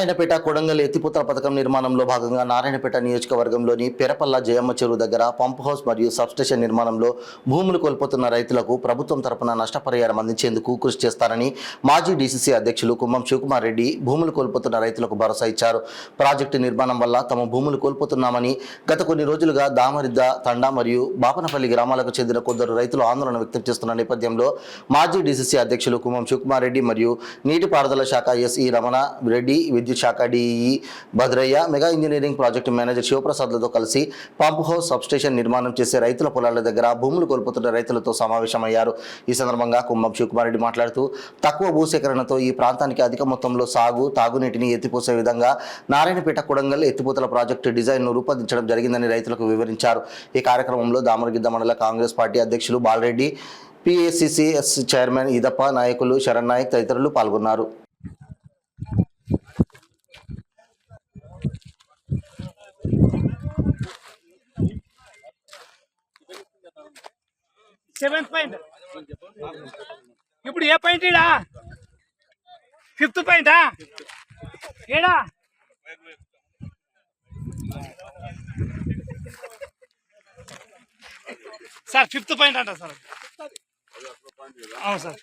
నారాయణపేట కొడంగల్ ఎత్తిపోతల పథకం నిర్మాణంలో భాగంగా నారాయణపేట నియోజకవర్గంలోని పెరపల్ల జయమ్మ చెరువు దగ్గర పంప్ హౌస్ మరియు సబ్స్టేషన్ నిర్మాణంలో భూములు కోల్పోతున్న రైతులకు ప్రభుత్వం తరపున నష్టపరిహారం అందించేందుకు కృషి చేస్తారని మాజీ డీసీసీ అధ్యక్షులు కుమ్మం శివకుమార్ రెడ్డి భూములు కోల్పోతున్న రైతులకు భరోసా ఇచ్చారు. ప్రాజెక్టు నిర్మాణం వల్ల తమ భూములు కోల్పోతున్నామని గత కొన్ని రోజులుగా దామరిద్ద తండా మరియు బాపనపల్లి గ్రామాలకు చెందిన కొందరు రైతులు ఆందోళన వ్యక్తం చేస్తున్న నేపథ్యంలో మాజీ డీసీసీ అధ్యక్షులు కుమ్మం శివకుమార్ రెడ్డి మరియు నీటిపారుదల శాఖ ఎస్ఈ రమణ రెడ్డి, విద్యుత్ శాఖ DE Bhadraiah, Mega engineering project manager శివప్రసాద్లతో కలిసి పంప్ హౌస్ సబ్స్టేషన్ నిర్మాణం చేసే రైతుల పొలాల దగ్గర భూములు కోల్పోతున్న రైతులతో సమావేశమయ్యారు. ఈ సందర్భంగా కుమ్మం శివకుమార్ రెడ్డి మాట్లాడుతూ తక్కువ భూసేకరణతో ఈ ప్రాంతానికి అధిక మొత్తంలో సాగు, తాగునీటిని ఎత్తిపోసే విధంగా నారాయణపేట కొడంగల్ ఎత్తిపోతల ప్రాజెక్టు డిజైన్ను రూపొందించడం జరిగిందని రైతులకు వివరించారు. ఈ కార్యక్రమంలో దామరగిద్ద మండల కాంగ్రెస్ పార్టీ అధ్యక్షులు బాలరెడ్డి, పిఏసిసిఎస్ చైర్మన్ ఈదప్ప, నాయకులు శరణ్ నాయక్ తదితరులు పాల్గొన్నారు. సెవెంత్ పాయింట్ ఇప్పుడు ఏ పాయింట్ ఈడా? ఫిఫ్త్ పాయింటా ఏడా? సార్ ఫిఫ్త్ పాయింట్ అంట సార్. అవును సార్.